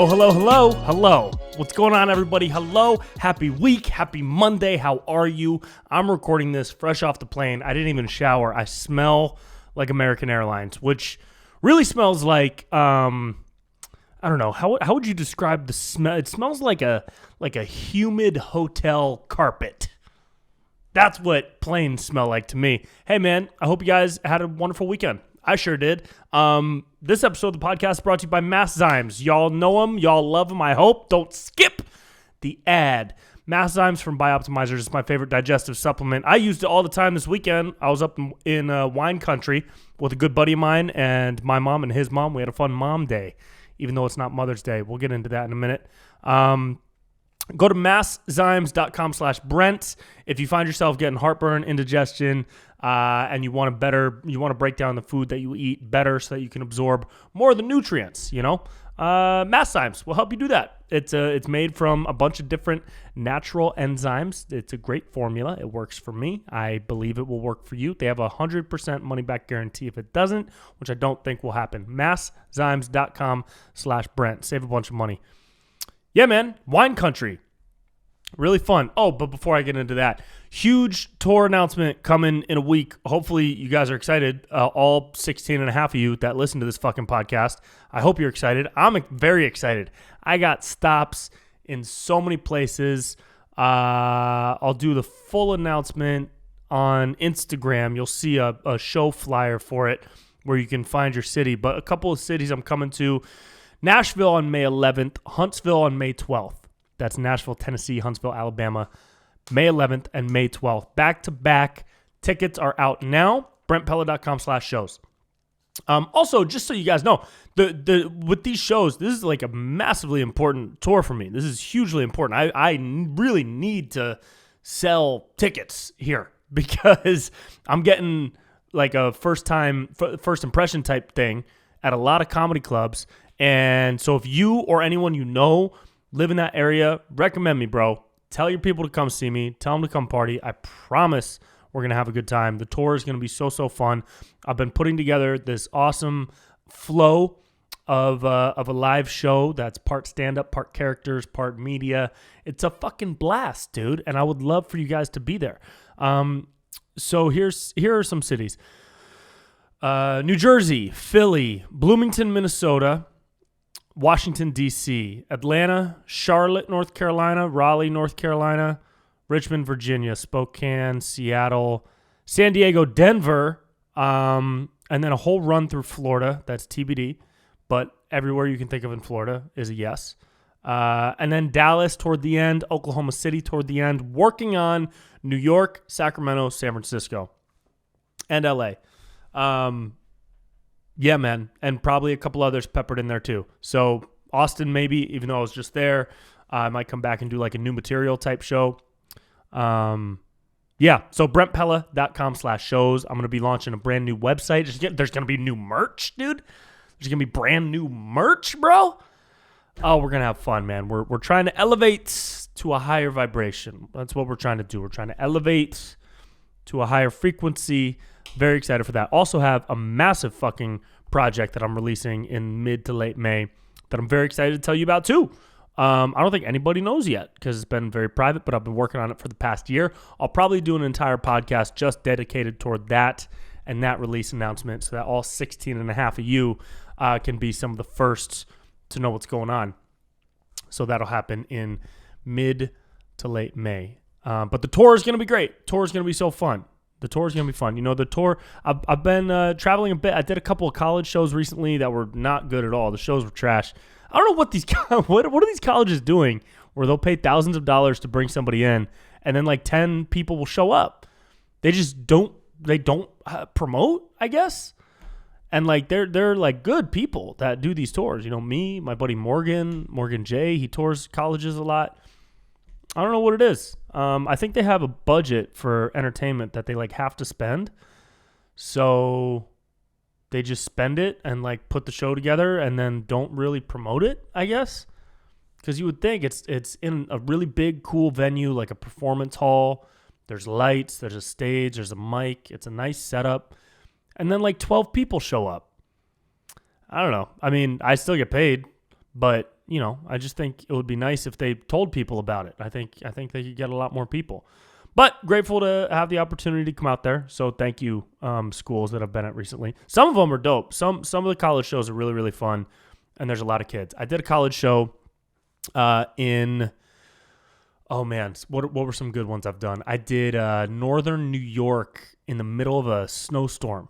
Hello, hello, hello, hello. What's going on, everybody? Hello, happy week, happy Monday. How are you? I'm recording this fresh off the plane. I didn't even shower. I smell like American Airlines, which really smells like, I don't know, how would you describe the smell? It smells like a humid hotel carpet. That's what planes smell like to me. Hey, man, I hope you guys had a wonderful weekend. I sure did. This episode of the podcast is brought to you by Masszymes. Y'all know them. Y'all love them, I hope. Don't skip the ad. Masszymes from Bioptimizers is my favorite digestive supplement. I used it all the time this weekend. I was up in wine country with a good buddy of mine and my mom and his mom. We had a fun mom day, even though it's not Mother's Day. We'll get into that in a minute. Go to masszymes.com/Brent if you find yourself getting heartburn, indigestion, and you want to break down the food that you eat better so that you can absorb more of the nutrients, Masszymes will help you do that. It's made from a bunch of different natural enzymes. It's a great formula. It works for me. I believe it will work for you. They have a 100% money back guarantee if it doesn't, which I don't think will happen. Masszymes.com/Brent. Save a bunch of money. Yeah, man, wine country. Really fun. Oh, but before I get into that, huge tour announcement coming in a week. Hopefully you guys are excited, all 16 and a half of you that listen to this fucking podcast. I hope you're excited. I'm very excited. I got stops in so many places. I'll do the full announcement on Instagram. You'll see a show flyer for it where you can find your city. But a couple of cities I'm coming to. Nashville on May 11th, Huntsville on May 12th. That's Nashville, Tennessee, Huntsville, Alabama, May 11th and May 12th. Back-to-back. Tickets are out now. BrentPella.com/shows. Also, just so you guys know, with these shows, this is like a massively important tour for me. This is hugely important. I really need to sell tickets here because I'm getting like a first impression type thing at a lot of comedy clubs. And so if you or anyone you know live in that area, recommend me, bro. Tell your people to come see me. Tell them to come party. I promise we're going to have a good time. The tour is going to be so fun. I've been putting together this awesome flow of a live show that's part stand-up, part characters, part media. It's a fucking blast, dude, and I would love for you guys to be there. So here are some cities. New Jersey, Philly, Bloomington, Minnesota, Washington, D.C., Atlanta, Charlotte, North Carolina, Raleigh, North Carolina, Richmond, Virginia, Spokane, Seattle, San Diego, Denver, and then a whole run through Florida. That's TBD, but everywhere you can think of in Florida is a yes. And then Dallas toward the end, Oklahoma City toward the end, working on New York, Sacramento, San Francisco, and L.A. Yeah, man, and probably a couple others peppered in there too. So Austin, maybe, even though I was just there, I might come back and do like a new material type show. Yeah, so BrentPella.com/shows. I'm going to be launching a brand new website. There's going to be new merch, dude. There's going to be brand new merch, bro. Oh, we're going to have fun, man. We're trying to elevate to a higher vibration. That's what we're trying to do. We're trying to elevate to a higher frequency. Very excited for that. Also have a massive fucking project that I'm releasing in mid to late May that I'm very excited to tell you about too. I don't think anybody knows yet because it's been very private, but I've been working on it for the past year. I'll probably do an entire podcast just dedicated toward that and that release announcement so that all 16 and a half of you can be some of the first to know what's going on. So that'll happen in mid to late May. But the tour is going to be great. Tour is going to be so fun. The tour is going to be fun. The tour, I've been traveling a bit. I did a couple of college shows recently that were not good at all. The shows were trash. I don't know what what are these colleges doing where they'll pay thousands of dollars to bring somebody in and then like 10 people will show up. They just don't promote, I guess. And like they're like good people that do these tours. Me, my buddy Morgan J, he tours colleges a lot. I don't know what it is. I think they have a budget for entertainment that they like have to spend. So they just spend it and like put the show together and then don't really promote it, I guess. Because you would think it's in a really big, cool venue, like a performance hall. There's lights, there's a stage, there's a mic. It's a nice setup. And then like 12 people show up. I don't know. I mean, I still get paid, but I just think it would be nice if they told people about it. I think they could get a lot more people. But grateful to have the opportunity to come out there. So thank you, schools that I've been at recently. Some of them are dope. Some of the college shows are really, really fun, and there's a lot of kids. I did a college show oh man, what were some good ones I've done? I did Northern New York in the middle of a snowstorm,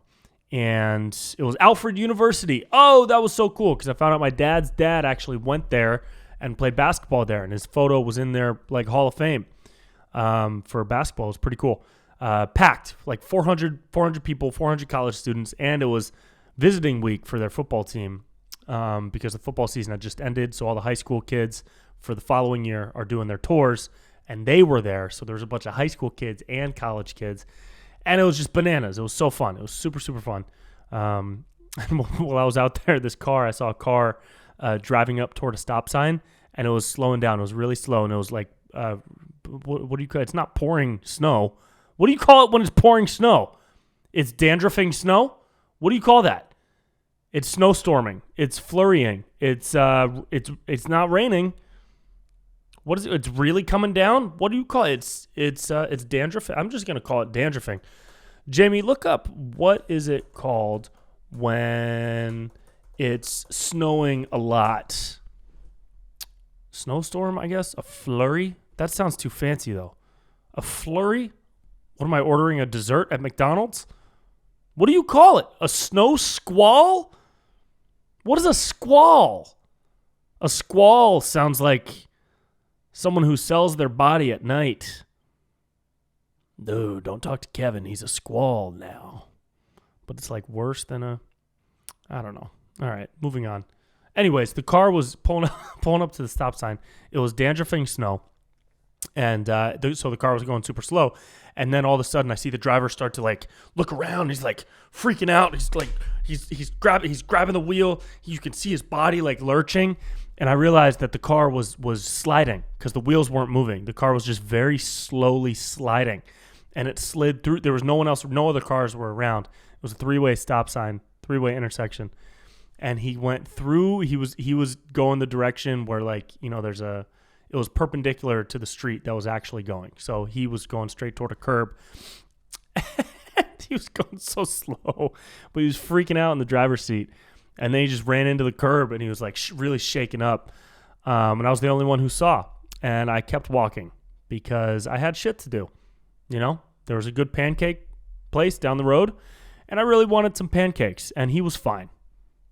and it was Alfred University. Oh, that was so cool because I found out my dad's dad actually went there and played basketball there, and his photo was in their like Hall of Fame. For basketball. It was pretty cool. Packed, like 400 people, 400 college students, and it was visiting week for their football team because the football season had just ended, so all the high school kids for the following year are doing their tours, and they were there, so there was a bunch of high school kids and college kids, and it was just bananas. It was so fun. It was super, super fun. And while I was out there, I saw a car driving up toward a stop sign, and it was slowing down. It was really slow, and it was like what do you call it? It's not pouring snow. What do you call it when it's pouring snow? It's dandruffing snow? What do you call that? It's snowstorming. It's flurrying. It's not raining. What is it? It's really coming down? What do you call it? It's dandruffing. I'm just going to call it dandruffing. Jamie, look up what is it called when it's snowing a lot? Snowstorm, I guess? A flurry? That sounds too fancy, though. A flurry? What am I ordering, a dessert at McDonald's? What do you call it? A snow squall? What is a squall? A squall sounds like someone who sells their body at night. No, don't talk to Kevin. He's a squall now. But it's like worse than I don't know. All right, moving on. Anyways, the car was pulling up to the stop sign. It was dandruffing snow. And so the car was going super slow. And then all of a sudden I see the driver start to like look around. He's like freaking out. He's like, he's grabbing the wheel. You can see his body like lurching. And I realized that the car was sliding because the wheels weren't moving. The car was just very slowly sliding. And it slid through. There was no one else. No other cars were around. It was a three-way stop sign, three-way intersection. And he went through. He was going the direction where it was perpendicular to the street that was actually going. So he was going straight toward a curb. He was going so slow, but he was freaking out in the driver's seat. And then he just ran into the curb, and he was like really shaken up. And I was the only one who saw. And I kept walking because I had shit to do. There was a good pancake place down the road, and I really wanted some pancakes. And he was fine.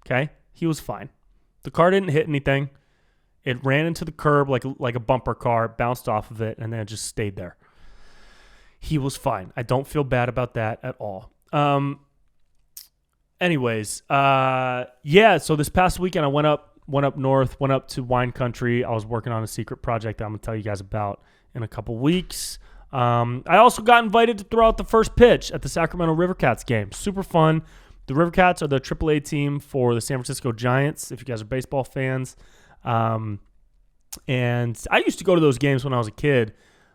Okay? He was fine. The car didn't hit anything. It ran into the curb like a bumper car, bounced off of it, and then it just stayed there. He was fine. I don't feel bad about that at all. Anyways, so this past weekend I went up north, went up to wine country. I was working on a secret project that I'm going to tell you guys about in a couple weeks. I also got invited to throw out the first pitch at the Sacramento Rivercats game. Super fun. The Rivercats are the AAA team for the San Francisco Giants, if you guys are baseball fans. And I used to go to those games when I was a kid,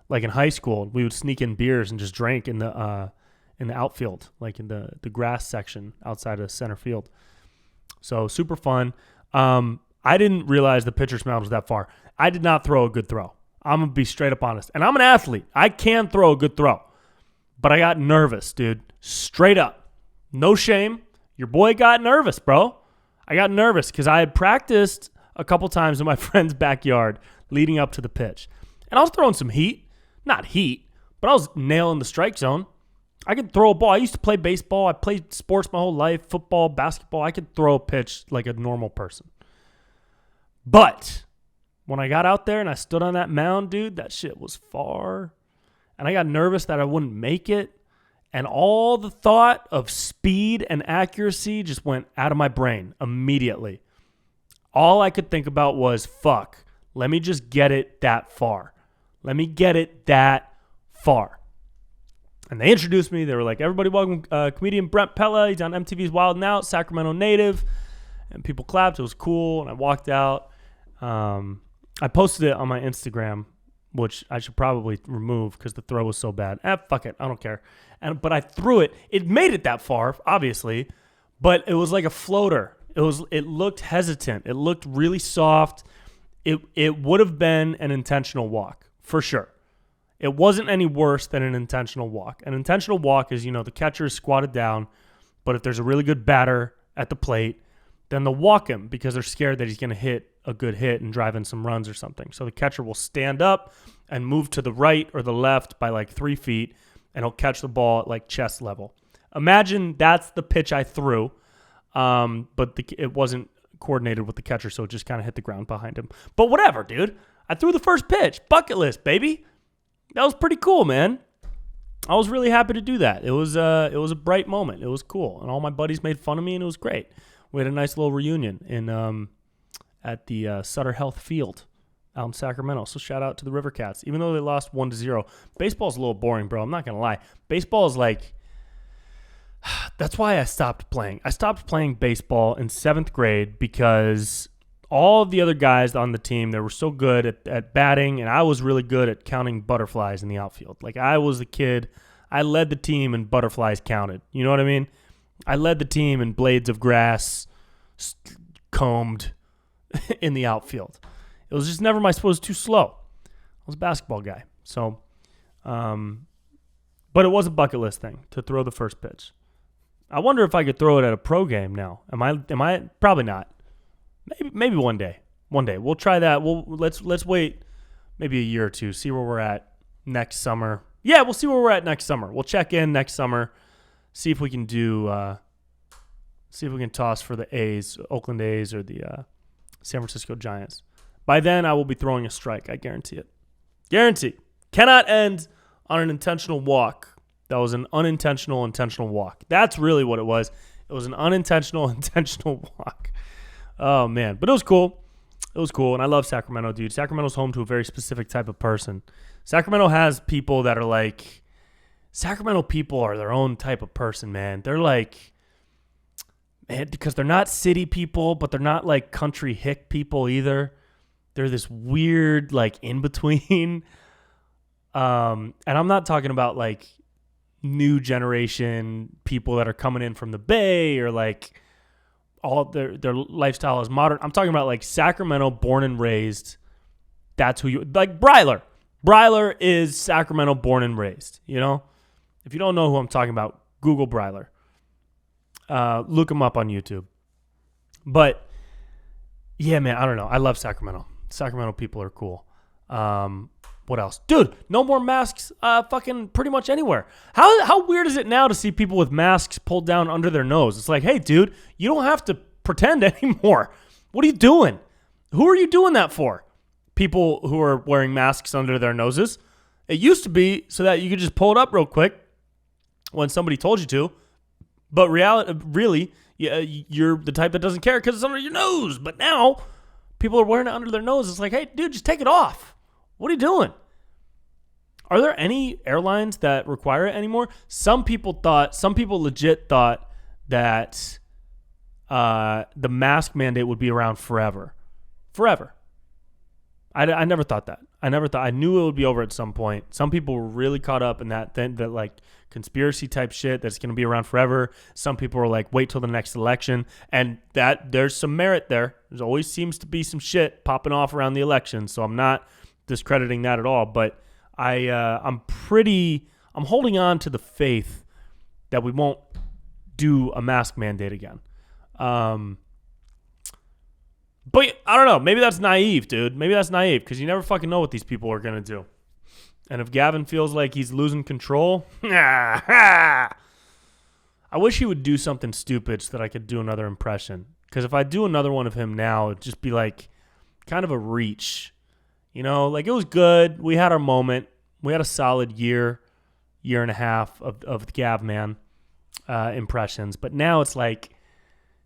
like in high school. We would sneak in beers and just drink in the outfield, like in the grass section outside of center field. So super fun. I didn't realize the pitcher's mound was that far. I did not throw a good throw. I'm going to be straight up honest. And I'm an athlete. I can throw a good throw. But I got nervous, dude. Straight up. No shame. Your boy got nervous, bro. I got nervous because I had practiced a couple times in my friend's backyard leading up to the pitch. And I was throwing some heat. Not heat, but I was nailing the strike zone. I could throw a ball. I used to play baseball. I played sports my whole life, football, basketball. I could throw a pitch like a normal person. But when I got out there and I stood on that mound, dude, that shit was far. And I got nervous that I wouldn't make it. And all the thought of speed and accuracy just went out of my brain immediately. All I could think about was, fuck, let me just get it that far. Let me get it that far. And they introduced me. They were like, everybody welcome comedian Brent Pella. He's on MTV's Wild 'N Out, Sacramento native. And people clapped. It was cool. And I walked out. I posted it on my Instagram, which I should probably remove because the throw was so bad. Fuck it. I don't care. But I threw it. It made it that far, obviously. But it was like a floater. It looked hesitant. It looked really soft. it would have been an intentional walk for sure. It wasn't any worse than an intentional walk. An intentional walk is, the catcher is squatted down, but if there's a really good batter at the plate, then they'll walk him because they're scared that he's going to hit a good hit and drive in some runs or something. So the catcher will stand up and move to the right or the left by like 3 feet, and he'll catch the ball at like chest level. Imagine that's the pitch I threw, but it wasn't coordinated with the catcher, so it just kind of hit the ground behind him. But whatever, dude. I threw the first pitch. Bucket list, baby. That was pretty cool, man. I was really happy to do that. It was a bright moment. It was cool, and all my buddies made fun of me, and it was great. We had a nice little reunion at the Sutter Health Field out in Sacramento. So shout out to the River Cats. Even though they lost 1-0, baseball's a little boring, bro. I'm not gonna lie. Baseball is like, that's why I stopped playing. I stopped playing baseball in 7th grade because all of the other guys on the team, they were so good at batting, and I was really good at counting butterflies in the outfield. Like, I was the kid. I led the team and butterflies counted. You know what I mean? I led the team in blades of grass combed in the outfield. It was just never my sport. It was too slow. I was a basketball guy. So, but it was a bucket list thing to throw the first pitch. I wonder if I could throw it at a pro game now. Am I? Probably not. Maybe one day. One day. We'll try that. Let's wait maybe a year or two, see where we're at next summer. Yeah, we'll see where we're at next summer. We'll check in next summer, see if we can toss for the A's, Oakland A's, or the San Francisco Giants. By then, I will be throwing a strike. I guarantee it. Guarantee. Cannot end on an intentional walk. That was an unintentional intentional walk. That's really what it was. It was an unintentional intentional walk. Oh, man. But it was cool. It was cool, and I love Sacramento, dude. Sacramento's home to a very specific type of person. Sacramento has people that are like, Sacramento people are their own type of person, man. They're like, man, because they're not city people, but they're not like country hick people either. They're this weird, like, in-between. And I'm not talking about, like, new generation people that are coming in from the Bay or, like, all their lifestyle is modern. I'm talking about, like, Sacramento, born and raised. That's who you... Like, Bryler. Bryler is Sacramento, born and raised, you know? If you don't know who I'm talking about, Google Bryler. Look him up on YouTube. But, yeah, man, I don't know. I love Sacramento. Sacramento people are cool. What else? Dude, no more masks fucking pretty much anywhere. How weird is it now to see people with masks pulled down under their nose? It's like, hey, dude, you don't have to pretend anymore. What are you doing? Who are you doing that for? People who are wearing masks under their noses. It used to be so that you could just pull it up real quick when somebody told you to. But really, you're the type that doesn't care because it's under your nose. But now, people are wearing it under their nose. It's like, hey, dude, just take it off. What are you doing? Are there any airlines that require it anymore? Some people legit thought that the mask mandate would be around forever. Forever. I never thought that. I knew it would be over at some point. Some people were really caught up in that like conspiracy type shit that's going to be around forever. Some people were like, wait till the next election. And that there's some merit there. There always seems to be some shit popping off around the election. So I'm not discrediting that at all. But I'm holding on to the faith that we won't do a mask mandate again. But I don't know. Maybe that's naive, dude. Maybe that's naive because you never fucking know what these people are going to do. And if Gavin feels like he's losing control, I wish he would do something stupid so that I could do another impression. Because if I do another one of him now, it'd just be like kind of a reach. You know, like it was good. We had our moment. We had a solid year and a half of Gav Man impressions. But now it's like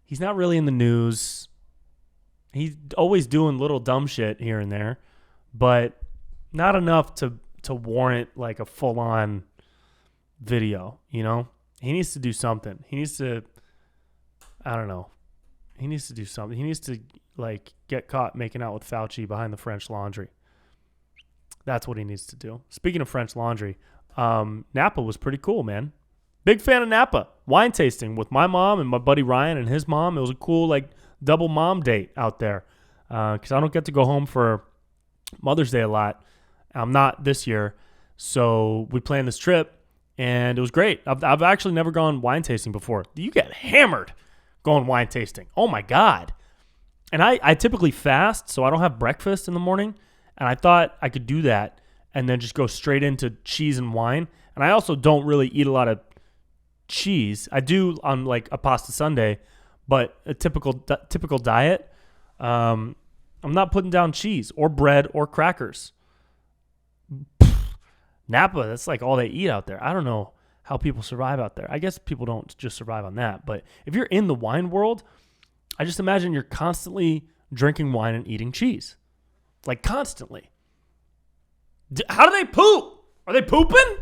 he's not really in the news. He's always doing little dumb shit here and there, but not enough to warrant like a full-on video, you know? He needs to do something. He needs to, I don't know. He needs to do something. He needs to like get caught making out with Fauci behind the French Laundry. That's what he needs to do. Speaking of French Laundry, Napa was pretty cool, man. Big fan of Napa. Wine tasting with my mom and my buddy Ryan and his mom. It was a cool like double mom date out there. because I don't get to go home for Mother's Day a lot. I'm not this year. So we planned this trip, and it was great. I've actually never gone wine tasting before. You get hammered going wine tasting. Oh, my God. And I typically fast, so I don't have breakfast in the morning. And I thought I could do that and then just go straight into cheese and wine. And I also don't really eat a lot of cheese. I do on like a pasta Sunday, but a typical diet, I'm not putting down cheese or bread or crackers. Napa, that's like all they eat out there. I don't know how people survive out there. I guess people don't just survive on that. But if you're in the wine world, I just imagine you're constantly drinking wine and eating cheese. Like constantly. How do they poop? Are they pooping?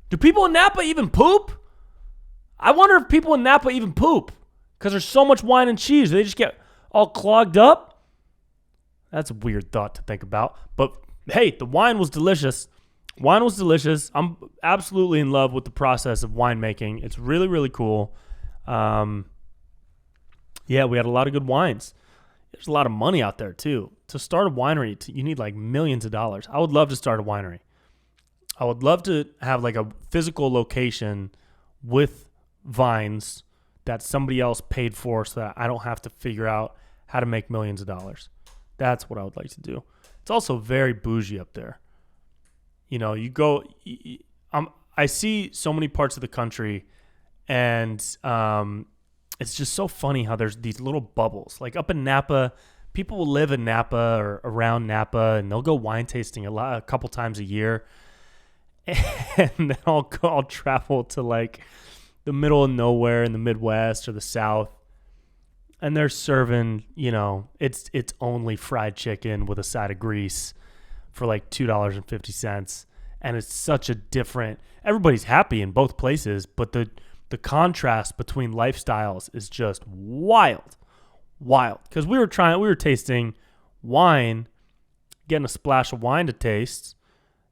Do people in Napa even poop? I wonder if people in Napa even poop because there's so much wine and cheese. Do they just get all clogged up? That's a weird thought to think about. But hey, the wine was delicious. Wine was delicious. I'm absolutely in love with the process of winemaking. It's really, really cool. Yeah, we had a lot of good wines. There's a lot of money out there, too. To start a winery, you need like millions of dollars. I would love to start a winery. I would love to have like a physical location with vines that somebody else paid for so that I don't have to figure out how to make millions of dollars. That's what I would like to do. It's also very bougie up there. You know, you go, I see so many parts of the country, and it's just so funny how there's these little bubbles. Like up in Napa, people will live in Napa or around Napa, and they'll go wine tasting a couple times a year. And then I'll travel to like the middle of nowhere in the Midwest or the South, and they're serving, you know, it's only fried chicken with a side of grease for like $2.50. And it's such a different, everybody's happy in both places, but the contrast between lifestyles is just wild. Because we were tasting wine, getting a splash of wine to taste.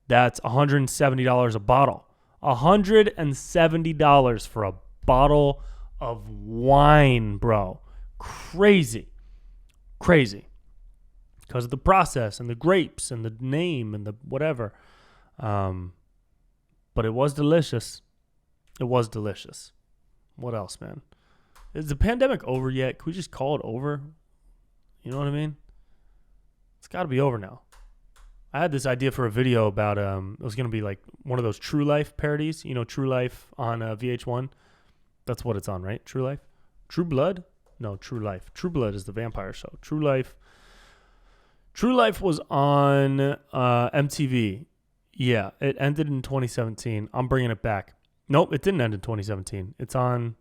That's $170 a bottle. $170 for a bottle of wine, bro. Crazy. Because of the process and the grapes and the name and the whatever. But it was delicious. What else, man? Is the pandemic over yet? Can we just call it over? You know what I mean? It's got to be over now. I had this idea for a video about, it was going to be like one of those True Life parodies. You know, True Life on VH1. That's what it's on, right? True Life? True Blood? No, True Life. True Blood is the vampire show. True Life was on MTV. Yeah, it ended in 2017. I'm bringing it back. Nope, it didn't end in 2017. It's on,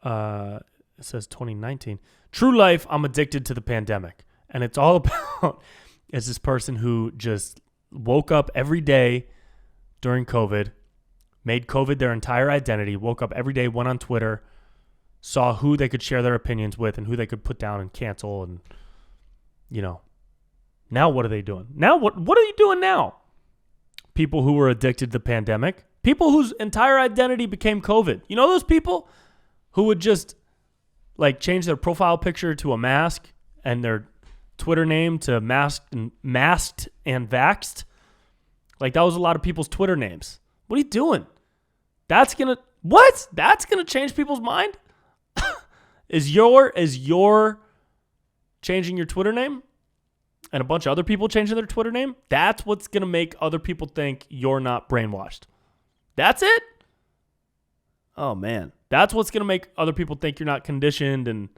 it says 2019. True Life, I'm addicted to the pandemic. And it's all about, it's this person who just woke up every day during COVID, made COVID their entire identity, woke up every day, went on Twitter, saw who they could share their opinions with and who they could put down and cancel. And, you know, now what are they doing? Now, what are you doing now? People who were addicted to the pandemic, people whose entire identity became COVID. You know those people who would just like change their profile picture to a mask and their Twitter name to masked and vaxxed? Like that was a lot of people's Twitter names. What are you doing? That's gonna change people's mind? Is your changing your Twitter name and a bunch of other people changing their Twitter name? That's what's going to make other people think you're not brainwashed. That's it? Oh, man. That's what's going to make other people think you're not conditioned. And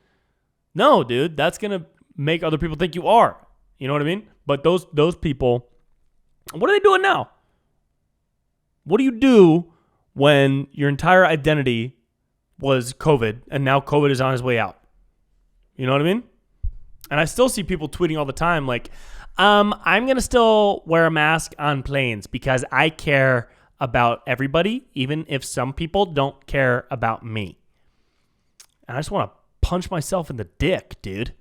no, dude, that's going to make other people think you are. You know what I mean? But those people, what are they doing now? What do you do when your entire identity was COVID and now COVID is on his way out? You know what I mean? And I still see people tweeting all the time like, I'm going to still wear a mask on planes because I care about everybody, even if some people don't care about me. And I just want to punch myself in the dick, dude.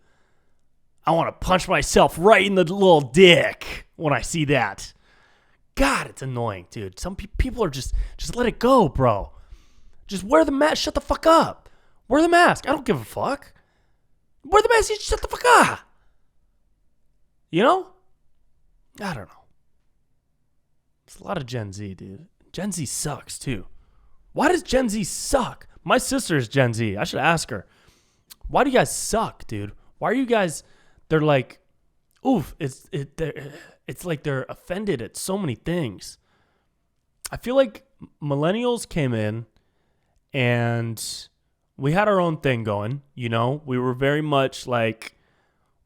I want to punch myself right in the little dick when I see that. God, it's annoying, dude. Some people are just let it go, bro. Just wear the mask. Shut the fuck up. Wear the mask. I don't give a fuck. We're the best. Shut the fuck up. You know? I don't know. It's a lot of Gen Z, dude. Gen Z sucks, too. Why does Gen Z suck? My sister is Gen Z. I should ask her. Why do you guys suck, dude? Why are you guys... They're like... Oof. It's like they're offended at so many things. I feel like millennials came in and we had our own thing going, you know? We were very much like...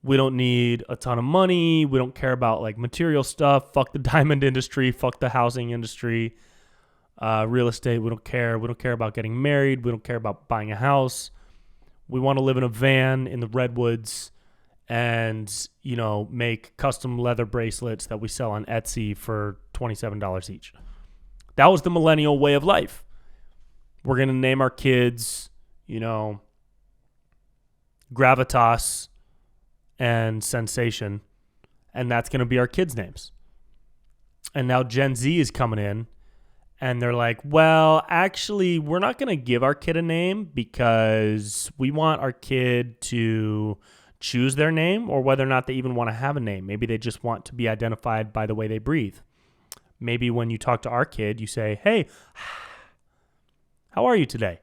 We don't need a ton of money. We don't care about like material stuff. Fuck the diamond industry. Fuck the housing industry. Real estate. We don't care. We don't care about getting married. We don't care about buying a house. We want to live in a van in the redwoods and, you know, make custom leather bracelets that we sell on Etsy for $27 each. That was the millennial way of life. We're going to name our kids, you know, Gravitas and Sensation, and that's going to be our kids' names. And now Gen Z is coming in, and they're like, well, actually, we're not going to give our kid a name because we want our kid to choose their name or whether or not they even want to have a name. Maybe they just want to be identified by the way they breathe. Maybe when you talk to our kid, you say, hey, how are you today?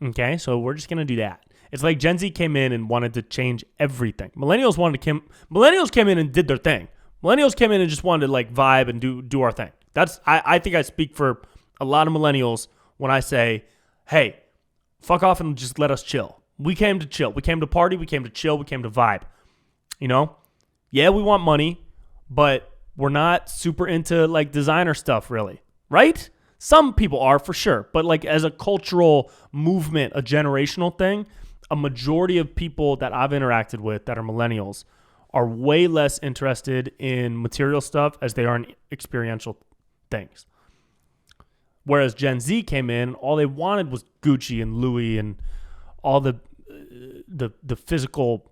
Okay, so we're just going to do that. It's like Gen Z came in and wanted to change everything. Millennials came in and did their thing. Millennials came in and just wanted to like vibe and do our thing. I think I speak for a lot of millennials when I say, hey, fuck off and just let us chill. We came to chill. We came to party. We came to chill. We came to vibe. You know? Yeah, we want money, but we're not super into like designer stuff really. Right? Some people are for sure. But like as a cultural movement, a generational thing, a majority of people that I've interacted with that are millennials are way less interested in material stuff as they are in experiential things. Whereas Gen Z came in, all they wanted was Gucci and Louis and all the physical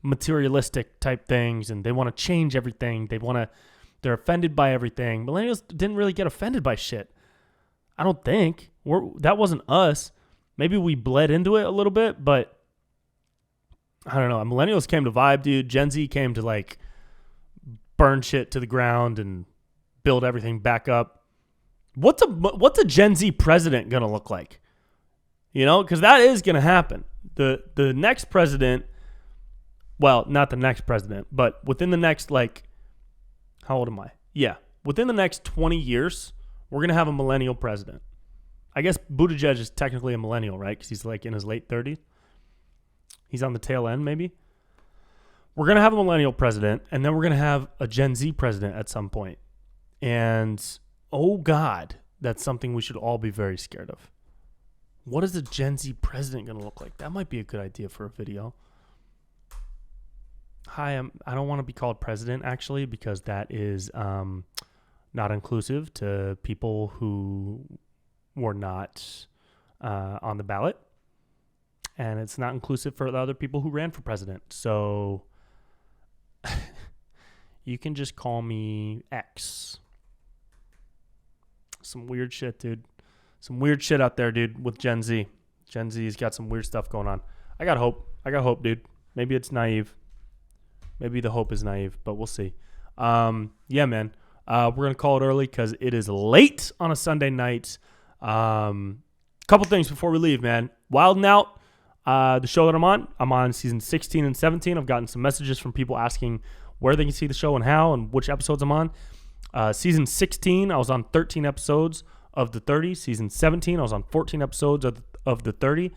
materialistic type things, and they want to change everything. They're offended by everything. Millennials didn't really get offended by shit. I don't think. That wasn't us. Maybe we bled into it a little bit, but I don't know. Millennials came to vibe, dude. Gen Z came to like burn shit to the ground and build everything back up. What's a Gen Z president going to look like? You know, because that is going to happen. The next president, well, not the next president, but within the next like, how old am I? Yeah. Within the next 20 years, we're going to have a millennial president. I guess Buttigieg is technically a millennial, right? Because he's like in his late 30s. He's on the tail end, maybe. We're going to have a millennial president, and then we're going to have a Gen Z president at some point. And, oh God, that's something we should all be very scared of. What is a Gen Z president going to look like? That might be a good idea for a video. Hi, I don't want to be called president, actually, because that is not inclusive to people who were not on the ballot, and it's not inclusive for the other people who ran for president. So you can just call me X. Some weird shit, dude. Some weird shit out there, dude, with Gen Z. Gen Z's got some weird stuff going on. I got hope, dude. Maybe it's naive. Maybe the hope is naive, but we'll see. Yeah, man. We're going to call it early because it is late on a Sunday night. Couple things before we leave, man. Wild 'N Out, the show that I'm on season 16 and 17. I've gotten some messages from people asking where they can see the show and how and which episodes I'm on. Season 16, I was on 13 episodes of the 30. Season 17, I was on 14 episodes of the 30.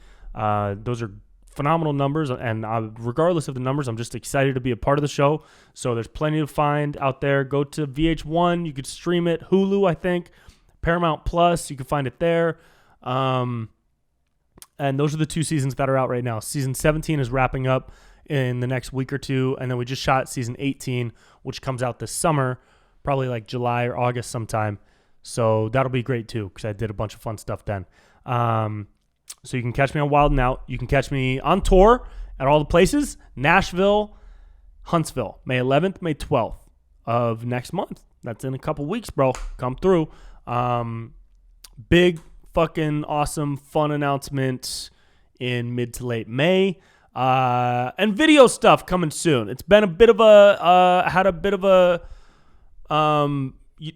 Those are phenomenal numbers, and regardless of the numbers, I'm just excited to be a part of the show. So there's plenty to find out there. Go to VH1. You could stream it. Hulu, I think. Paramount Plus, you can find it there. And those are the two seasons that are out right now. Season 17 is wrapping up in the next week or two, and then we just shot season 18, which comes out this summer, probably like July or August sometime. So that'll be great too, because I did a bunch of fun stuff then. So you can catch me on Wild 'N Out. You can catch me on tour at all the places. Nashville, Huntsville, May 11th, May 12th of next month. That's in a couple weeks, bro. Come through. Big fucking awesome fun announcement in mid to late May. And video stuff coming soon. It's been a bit of a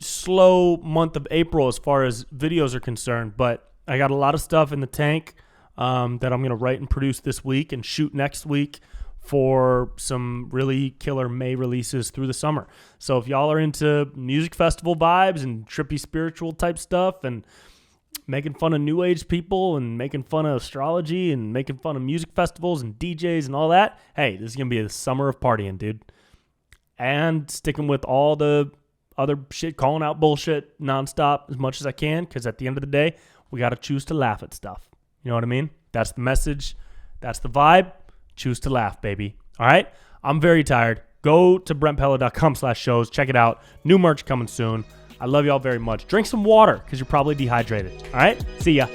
slow month of April as far as videos are concerned, but I got a lot of stuff in the tank that I'm going to write and produce this week and shoot next week for some really killer May releases through the summer. So if y'all are into music festival vibes and trippy spiritual type stuff and making fun of new age people and making fun of astrology and making fun of music festivals and DJs and all that, hey, this is going to be a summer of partying, dude. And sticking with all the other shit, calling out bullshit nonstop as much as I can, because at the end of the day, we got to choose to laugh at stuff. You know what I mean? That's the message. That's the vibe. Choose to laugh, baby. All right? I'm very tired. Go to brentpella.com/shows. Check it out. New merch coming soon. I love y'all very much. Drink some water because you're probably dehydrated. All right? See ya.